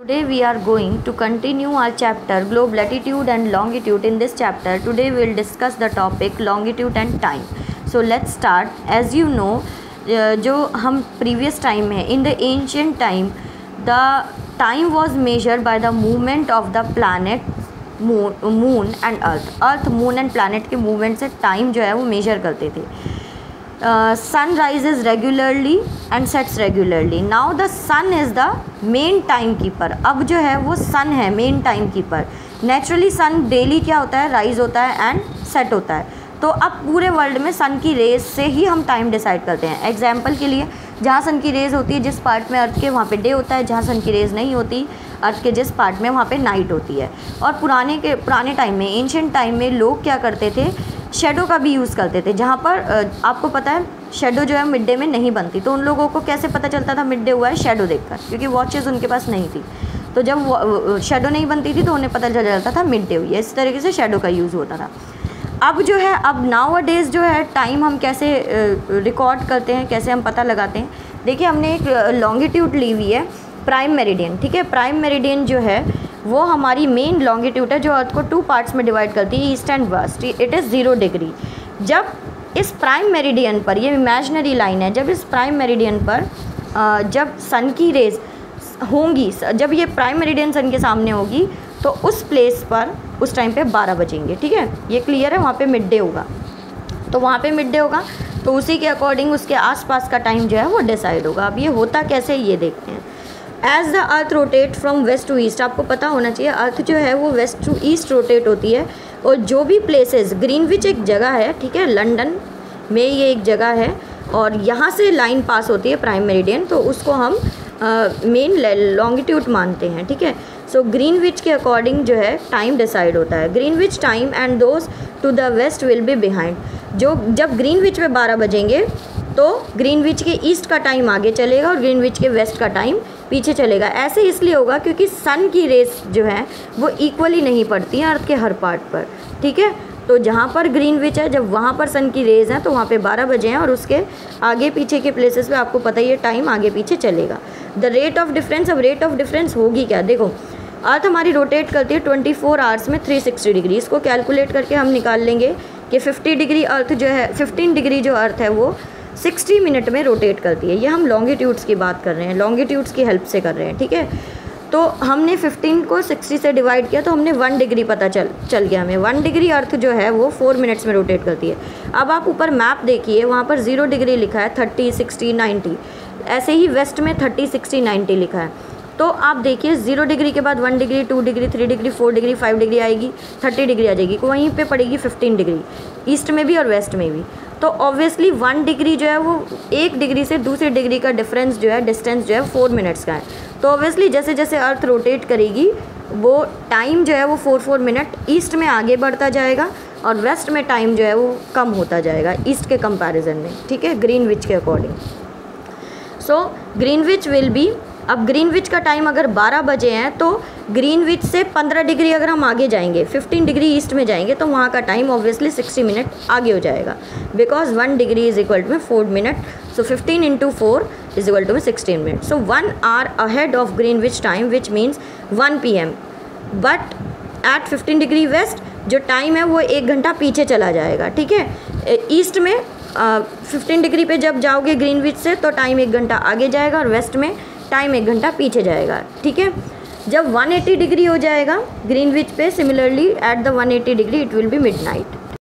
Today we are going to continue our chapter globe latitude and longitude. In this chapter today we will discuss the topic longitude and time. So let's start. As you know, जो हम previous time में in the ancient time the time was measured by the movement of the planet moon and earth moon and planet के movement से time जो है वो measure करते थे. Sun rises regularly and sets regularly. Now the sun is the main timekeeper. अब जो है वो sun है main timekeeper. Naturally sun daily क्या होता है, rise होता है and set होता है. तो अब पूरे वर्ल्ड में सन की रेज से ही हम टाइम डिसाइड करते हैं. एग्जाम्पल के लिए जहाँ सन की रेज होती है जिस पार्ट में अर्थ के वहाँ पे डे होता है, जहाँ सन की रेज नहीं होती अर्थ के जिस पार्ट में वहाँ पे नाइट होती है. और पुराने टाइम में एंशिएंट टाइम में लोग क्या करते थे, शेडो का भी यूज़ करते थे. जहाँ पर आपको पता है शेडो जो है मिड डे में नहीं बनती, तो उन लोगों को कैसे पता चलता था मिड डे हुआ है, शेडो देखकर, क्योंकि वॉचेज़ उनके पास नहीं थी. तो जब शेडो नहीं बनती थी तो उन्हें पता चल जाता था मिड डे हुई है. इस तरीके से शेडो का यूज़ होता था. अब जो है अब नाउ डेज़ जो है टाइम हम कैसे रिकॉर्ड करते हैं, कैसे हम पता लगाते हैं. देखिए हमने एक लॉन्गिट्यूड ली हुई है, प्राइम मेरिडियन. ठीक है, प्राइम मेरिडियन जो है वो हमारी मेन लॉन्गिट्यूड है जो अर्थ को 2 पार्ट्स में डिवाइड करती है, east and west. It is 0 degree. जब इस प्राइम मेरिडियन पर, ये इमेजिनरी लाइन है, जब इस प्राइम मेरिडियन पर जब सन की रेज होंगी, जब ये प्राइम मेरिडियन सन के सामने होगी तो उस प्लेस पर उस टाइम पे 12 बजेंगे. ठीक है, ये क्लियर है. वहाँ पे मिड डे होगा, तो वहाँ पे मिड डे होगा तो उसी के अकॉर्डिंग उसके आसपास का टाइम जो है वो डिसाइड होगा. अब ये होता कैसे ये देखते हैं. As the earth rotate from west to east, आपको पता होना चाहिए अर्थ जो है वो वेस्ट टू ईस्ट रोटेट होती है. और जो भी प्लेसेस, ग्रीनविच एक जगह है, ठीक है, लंदन में ये एक जगह है, और यहाँ से लाइन पास होती है प्राइम मेरिडियन, तो उसको हम मेन लॉन्गिट्यूड मानते हैं. ठीक है, सो ग्रीनविच के अकॉर्डिंग जो है टाइम डिसाइड होता है. Greenwich time and those to the west will be behind. जब ग्रीनविच में 12 बजेंगे तो ग्रीनविच के ईस्ट का टाइम आगे चलेगा और ग्रीनविच के वेस्ट का टाइम पीछे चलेगा. ऐसे इसलिए होगा क्योंकि सन की रेस जो है वो इक्वली नहीं पड़ती हैं अर्थ के हर पार्ट पर. ठीक है, तो जहाँ पर ग्रीनविच है, जब वहाँ पर सन की रेज हैं तो वहाँ पे 12 बजे हैं, और उसके आगे पीछे के प्लेसेस पे आपको पता ही है टाइम आगे पीछे चलेगा. द रेट ऑफ डिफरेंस, अब रेट ऑफ डिफरेंस होगी क्या. देखो अर्थ हमारी रोटेट करती है 24 आवर्स में 360 डिग्री. इसको कैलकुलेट करके हम निकाल लेंगे कि 50 डिग्री अर्थ जो है, 15 डिग्री जो अर्थ है वो 60 मिनट में रोटेट करती है. ये हम लॉन्गिट्यूड्स की बात कर रहे हैं, लॉन्गिट्यूड्स की हेल्प से कर रहे हैं. ठीक है, तो हमने 15 को 60 से डिवाइड किया तो हमने 1 डिग्री पता चल गया हमें. 1 डिग्री अर्थ जो है वो 4 मिनट्स में रोटेट करती है. अब आप ऊपर मैप देखिए, वहाँ पर 0 डिग्री लिखा है, 30, 60, 90. ऐसे ही वेस्ट में 30, 60, 90 लिखा है. तो आप देखिए 0 डिग्री के बाद 1 degree, 2 degree, 3 degree, 4 degree, 5 degree आएगी, 30 डिग्री आ जाएगी, वहीं पे पड़ेगी 15 डिग्री, ईस्ट में भी और वेस्ट में भी. तो ऑब्वियसली 1 डिग्री जो है वो 1 डिग्री से दूसरे डिग्री का डिफरेंस जो है, डिस्टेंस जो है 4 मिनट्स का है. तो ऑब्वियसली जैसे जैसे अर्थ रोटेट करेगी वो टाइम जो है वो 4 मिनट ईस्ट में आगे बढ़ता जाएगा और वेस्ट में टाइम जो है वो कम होता जाएगा ईस्ट के कंपैरिजन में. ठीक है, ग्रीनविच के according. So Greenwich will be, अब ग्रीनविच का टाइम अगर 12 बजे हैं तो ग्रीनविच से 15 डिग्री अगर हम आगे जाएंगे, 15 डिग्री ईस्ट में जाएंगे, तो वहाँ का टाइम ऑब्वियसली 60 मिनट आगे हो जाएगा, because 1 degree is equal to 4 minute. So 15 × 4 is equal to 16 minute. So 1 hour ahead of Greenwich time which means 1 PM. But at 15 degree west जो टाइम है वो 1 घंटा पीछे चला जाएगा. ठीक है, ईस्ट में 15 डिग्री पे जब जाओगे ग्रीनविच से तो टाइम 1 घंटा आगे जाएगा और वेस्ट में टाइम 1 घंटा पीछे जाएगा. ठीक है, जब 180 डिग्री हो जाएगा ग्रीनविच पे, similarly at the 180 degree it will be midnight.